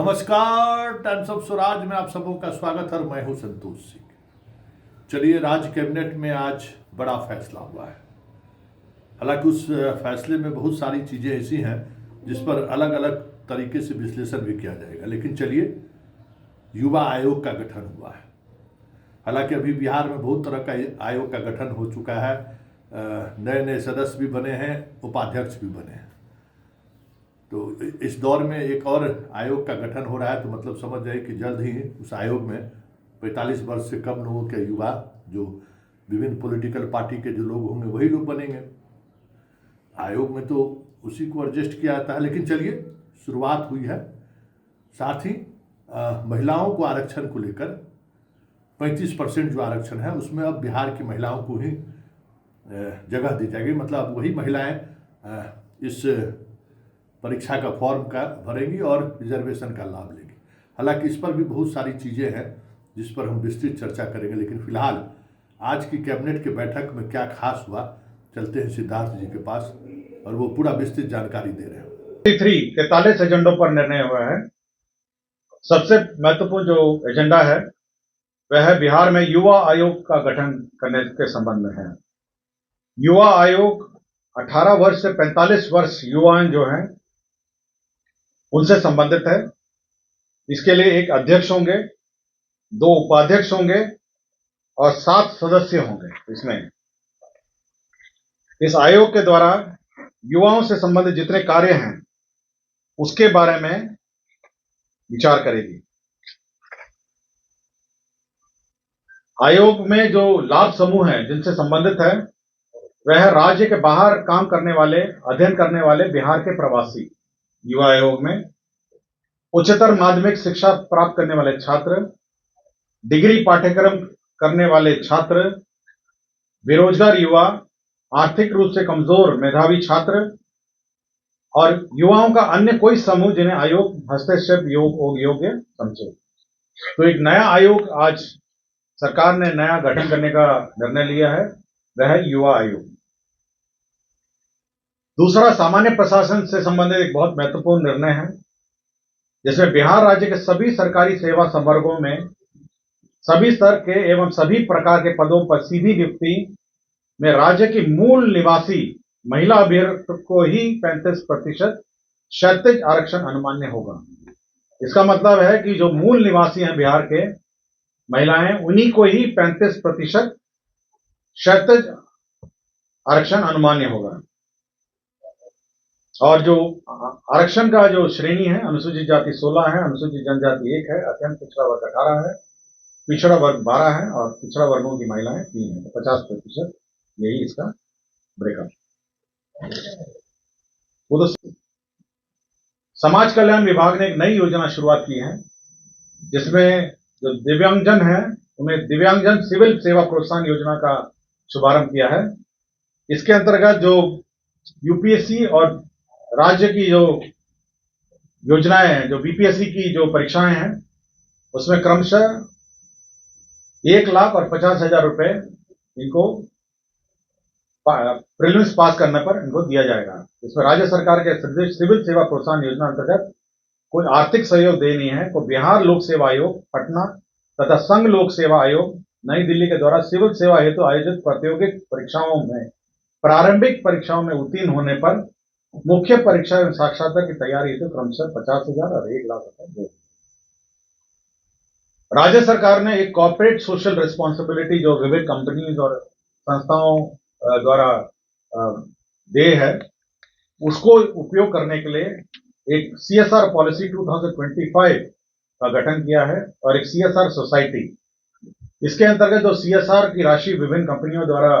नमस्कार, times of Swaraj में आप सबों का स्वागत है और मैं हूं संतोष सिंह। चलिए, राज्य कैबिनेट में आज बड़ा फैसला हुआ है। हालांकि उस फैसले में बहुत सारी चीज़ें ऐसी हैं जिस पर अलग अलग तरीके से विश्लेषण भी किया जाएगा, लेकिन चलिए, युवा आयोग का गठन हुआ है। हालांकि अभी बिहार में बहुत तरह का आयोग का गठन हो चुका है, नए नए सदस्य भी बने हैं, उपाध्यक्ष भी बने हैं। तो इस दौर में एक और आयोग का गठन हो रहा है, तो मतलब समझ जाए कि जल्द ही उस आयोग में 45 वर्ष से कम लोगों के युवा, जो विभिन्न पॉलिटिकल पार्टी के जो लोग होंगे वही लोग बनेंगे। आयोग में तो उसी को एडजस्ट किया जाता है, लेकिन चलिए, शुरुआत हुई है। साथ ही महिलाओं को आरक्षण को लेकर 35% जो आरक्षण है उसमें अब बिहार की महिलाओं को ही जगह दी जाएगी। मतलब वही महिलाएं इस परीक्षा का फॉर्म का भरेंगी और रिजर्वेशन का लाभ लेंगी। हालांकि इस पर भी बहुत सारी चीज़ें हैं जिस पर हम विस्तृत चर्चा करेंगे, लेकिन फिलहाल आज की कैबिनेट की बैठक में क्या खास हुआ, चलते हैं सिद्धार्थ जी के पास और वो पूरा विस्तृत जानकारी दे रहे हैं। 43 एजेंडों पर निर्णय हुआ है। सबसे महत्वपूर्ण जो एजेंडा है वह है बिहार में युवा आयोग का गठन करने के संबंध में है। युवा आयोग 18 वर्ष से 45 वर्ष युवा जो हैं उनसे संबंधित है। इसके लिए एक अध्यक्ष होंगे, 2 उपाध्यक्ष होंगे और 7 सदस्य होंगे। इसमें इस आयोग के द्वारा युवाओं से संबंधित जितने कार्य हैं उसके बारे में विचार करेगी। आयोग में जो लाभ समूह हैं जिनसे संबंधित है वह राज्य के बाहर काम करने वाले, अध्ययन करने वाले बिहार के प्रवासी। युवा आयोग में उच्चतर माध्यमिक शिक्षा प्राप्त करने वाले छात्र, डिग्री पाठ्यक्रम करने वाले छात्र, बेरोजगार युवा, आर्थिक रूप से कमजोर मेधावी छात्र और युवाओं का अन्य कोई समूह जिन्हें आयोग हस्तक्षेप योग्य समझे। तो एक नया आयोग आज सरकार ने नया गठन करने का निर्णय लिया है, वह है युवा आयोग। दूसरा, सामान्य प्रशासन से संबंधित एक बहुत महत्वपूर्ण निर्णय है, जिसमें बिहार राज्य के सभी सरकारी सेवा संवर्गों में सभी स्तर के एवं सभी प्रकार के पदों पर सीधी नियुक्ति में राज्य की मूल निवासी महिला अभ्यर्थी को ही 35% क्षैतिज आरक्षण अनुमान्य होगा। इसका मतलब है कि जो मूल निवासी हैं बिहार के महिलाएं, उन्हीं को ही 35% क्षैतिज आरक्षण अनुमान्य होगा। और जो आरक्षण का जो श्रेणी है, अनुसूचित जाति 16 है, अनुसूचित जनजाति 1 है, अत्यंत पिछड़ा वर्ग 18 है, पिछड़ा वर्ग 12 है और पिछड़ा वर्गों की महिलाएं 3 है। तो 50% यही इसका ब्रेकअप। वो तो समाज कल्याण विभाग ने एक नई योजना शुरुआत की है, जिसमें जो दिव्यांगजन है उन्हें दिव्यांगजन सिविल सेवा प्रोत्साहन योजना का शुभारंभ किया है। इसके अंतर्गत जो यूपीएससी और राज्य की जो योजनाएं हैं, जो बीपीएससी की जो परीक्षाएं हैं, उसमें क्रमशः 1,50,000 रुपए इनको प्रीलिम्स पास करने पर इनको दिया जाएगा। इसमें राज्य सरकार के सिविल सेवा प्रोत्साहन योजना अंतर्गत कोई आर्थिक सहयोग देनी है को बिहार लोक सेवा आयोग पटना तथा संघ लोक सेवा आयोग नई दिल्ली के द्वारा सिविल सेवा हेतु आयोजित प्रतियोगिक परीक्षाओं में प्रारंभिक परीक्षाओं में उत्तीर्ण होने पर मुख्य परीक्षा एवं साक्षात्कार की तैयारी हेतु क्रमशः 50,000 और 1,00,000 रुपए दे। राज्य सरकार ने एक कॉर्पोरेट सोशल रिस्पॉन्सिबिलिटी जो विभिन्न कंपनीज और संस्थाओं द्वारा देय है, उसको उपयोग करने के लिए एक सीएसआर पॉलिसी 2025 का गठन किया है और एक सीएसआर सोसाइटी। इसके अंतर्गत जो सीएसआर की राशि विभिन्न कंपनियों द्वारा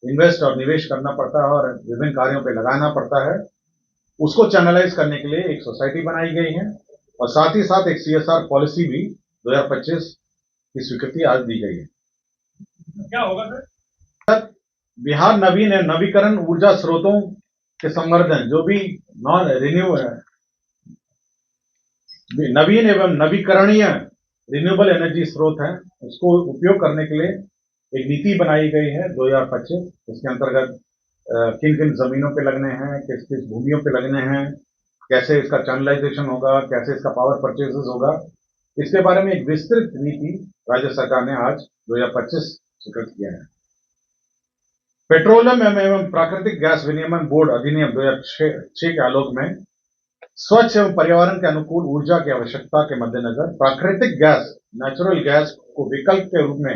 इन्वेस्ट और निवेश करना पड़ता है और विभिन्न कार्यों पे लगाना पड़ता है, उसको चैनलाइज करने के लिए एक सोसाइटी बनाई गई है और साथ ही साथ एक सीएसआर पॉलिसी भी 2025 की स्वीकृति आज दी गई है। क्या होगा सर? बिहार नवीन एवं नवीकरण ऊर्जा स्रोतों के संवर्धन, जो भी नॉन रिन्यू है, नवीन एवं नवीकरणीय रिन्यूएबल एनर्जी स्रोत है, उसको उपयोग करने के लिए एक नीति बनाई गई है 2025। इसके अंतर्गत किन किन जमीनों पे लगने हैं, किस किस भूमियों पे लगने हैं, कैसे इसका चैनलाइजेशन होगा, कैसे इसका पावर परचेजेस होगा, इसके बारे में एक विस्तृत नीति राज्य सरकार ने आज 2025 स्वीकृत किया है। पेट्रोलियम एवं प्राकृतिक गैस विनियमन बोर्ड अधिनियम 2006 के आलोक में स्वच्छ एवं पर्यावरण के अनुकूल ऊर्जा की आवश्यकता के मद्देनजर प्राकृतिक गैस, नेचुरल गैस को विकल्प के रूप में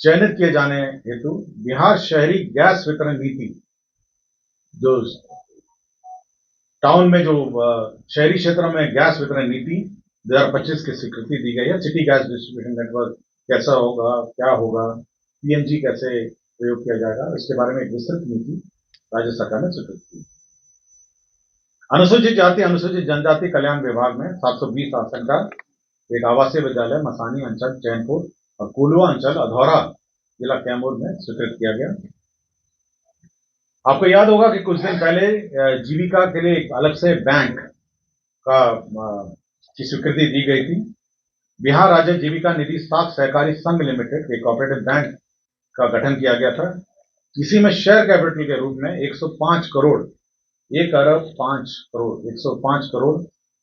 चयनित किए जाने हेतु बिहार शहरी गैस वितरण नीति, जो टाउन में जो शहरी क्षेत्रों में गैस वितरण नीति 2025 की स्वीकृति दी गई है। सिटी गैस डिस्ट्रीब्यूशन नेटवर्क कैसा होगा, क्या होगा, पीएनजी कैसे प्रयोग किया जाएगा, इसके बारे में एक विस्तृत नीति राज्य सरकार ने स्वीकृत की। अनुसूचित जाति अनुसूचित जनजाति कल्याण विभाग में 720 आसन का एक आवासीय विद्यालय मसानी अंचल चैनपुर और कुलवा अंचल अधौरा जिला कैमूर में स्वीकृत किया गया। आपको याद होगा कि कुछ दिन पहले जीविका के लिए एक अलग से बैंक का की स्वीकृति दी गई थी। बिहार राज्य जीविका निधि साख सहकारी संघ लिमिटेड एक कोऑपरेटिव बैंक का गठन किया गया था। इसी में शेयर कैपिटल के रूप में 105 करोड़ 1 अरब 5 करोड़ 105 करोड़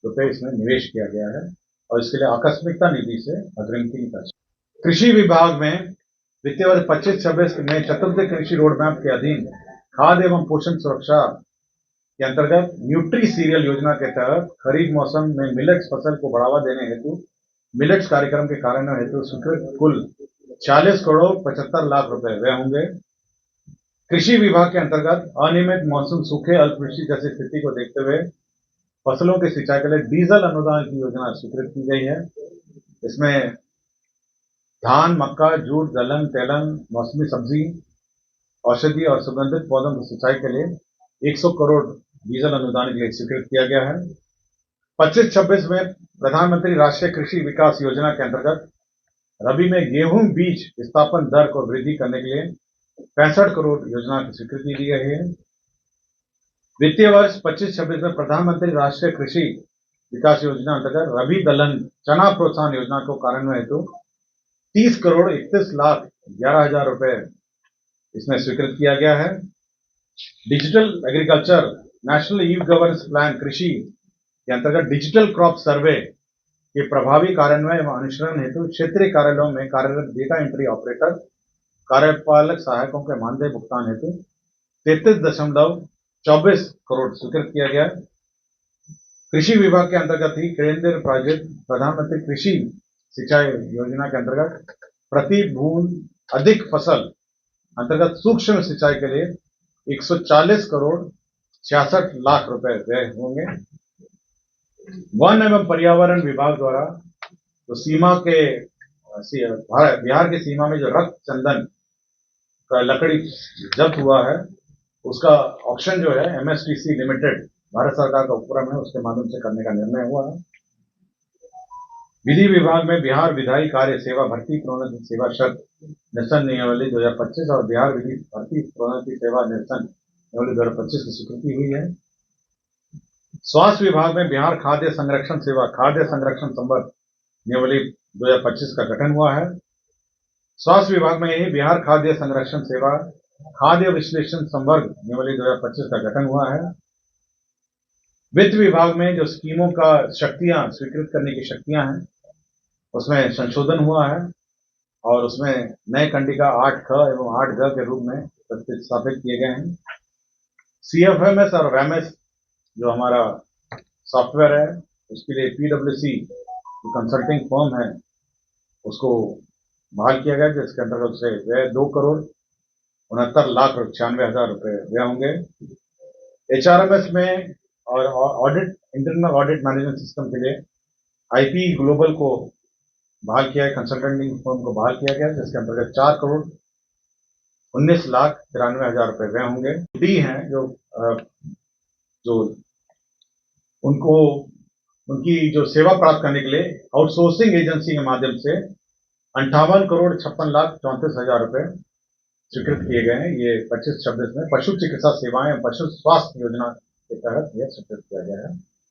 रुपए इसमें निवेश किया गया है और इसके लिए आकस्मिकता निधि से अग्रिम की राशि। कृषि विभाग में वित्तीय वर्ष 25-26 में चतुर्थ कृषि रोड मैप के अधीन खाद्य एवं पोषण सुरक्षा के अंतर्गत न्यूट्री सीरियल योजना के तहत खरीफ मौसम में मिलेट्स फसल को बढ़ावा देने हेतु मिलेट्स कार्यक्रम के कार्यान्वयन हेतु स्वीकृत कुल 40 करोड़ 75 लाख रुपए व्यय होंगे। कृषि विभाग के अंतर्गत अनियमित मौसम, सूखे, अल्पवृष्टि जैसी स्थिति को देखते हुए फसलों की सिंचाई के लिए डीजल अनुदान की योजना स्वीकृत की गई है। इसमें धान, मक्का, जूट, दलहन, तेलहन, मौसमी सब्जी, औषधि और सुगंधित पौधों की सिंचाई के लिए 100 करोड़ डीजल अनुदान के लिए स्वीकृत किया गया है। 25-26 में प्रधानमंत्री राष्ट्रीय कृषि विकास योजना के अंतर्गत रबी में गेहूं बीज स्थापन दर को वृद्धि करने के लिए 65 करोड़ योजना की स्वीकृति दी गई है। वित्तीय वर्ष 25-26 में प्रधानमंत्री राष्ट्रीय कृषि विकास योजना अंतर्गत रबी दलहन चना प्रोत्साहन योजना को कार्यान्वयन हेतु 30 करोड़ 31 लाख 11 हजार रुपए इसमें स्वीकृत किया गया है। Digital agriculture national e governance plan कृषि के अंतर्गत डिजिटल क्रॉप सर्वे के प्रभावी कार्यान्वयन एवं अनुसरण हेतु क्षेत्रीय कार्यालयों में कार्यरत डेटा एंट्री ऑपरेटर, कार्यपालक सहायकों के मानदेय भुगतान हेतु 33.24 करोड़ स्वीकृत किया गया। कृषि विभाग के अंतर्गत ही केंद्रीय प्रोजेक्ट प्रधानमंत्री कृषि सिंचाई योजना के अंतर्गत प्रति बूंद अधिक फसल अंतर्गत सूक्ष्म सिंचाई के लिए 140 करोड़ 66 लाख रुपए व्यय होंगे। वन एवं पर्यावरण विभाग द्वारा तो सीमा के बिहार की सीमा में जो रक्त चंदन का लकड़ी जब्त हुआ है, उसका ऑक्शन जो है एमएसटीसी लिमिटेड भारत सरकार का उपक्रम है, उसके माध्यम से करने का निर्णय हुआ है। विधि विभाग में बिहार विधायी कार्य सेवा भर्ती प्रोन्नति सेवा शर्त निरसन नियमावली 2025 और बिहार विधि भर्ती प्रोन्नति सेवा निरसन नियमावली 2025 की स्वीकृति हुई है। स्वास्थ्य विभाग में बिहार खाद्य संरक्षण सेवा खाद्य संरक्षण संवर्ग नियमावली 2025 का गठन हुआ है। स्वास्थ्य विभाग में ही बिहार खाद्य संरक्षण सेवा खाद्य विश्लेषण संवर्ग नियमावली 2025 का गठन हुआ है। वित्त विभाग में जो स्कीमों का शक्तियां स्वीकृत करने की शक्तियां हैं, उसमें संशोधन हुआ है और उसमें नए कंडिका 8ख एवं 8ग के रूप में प्रतिस्थापित किए गए हैं। सीएफएमएस और वैमएस जो हमारा सॉफ्टवेयर है, उसके लिए पीडब्ल्यूसी जो कंसल्टिंग फर्म है, उसको बहाल किया गया, जिसके अंतर्गत उसे व्यय 2 करोड़ 69 लाख 96 हजार रुपए व्यय होंगे। एचआरएमएस में और audit internal audit management system के लिए आईपी ग्लोबल को बहाल किया है, कंसल्टेंटिंग फर्म को बहाल किया गया, जिसके अंतर्गत 4 करोड़ 19 लाख 93 हजार रुपए व्यय होंगे। डी हैं जो उनको उनकी जो सेवा प्राप्त करने के लिए आउटसोर्सिंग एजेंसी के माध्यम से 58 करोड़ 56 लाख 34 हजार रुपए स्वीकृत किए गए हैं। ये 25-26 में पशु चिकित्सा सेवाएं पशु स्वास्थ्य योजना के तहत यह स्वीकृत किया गया है।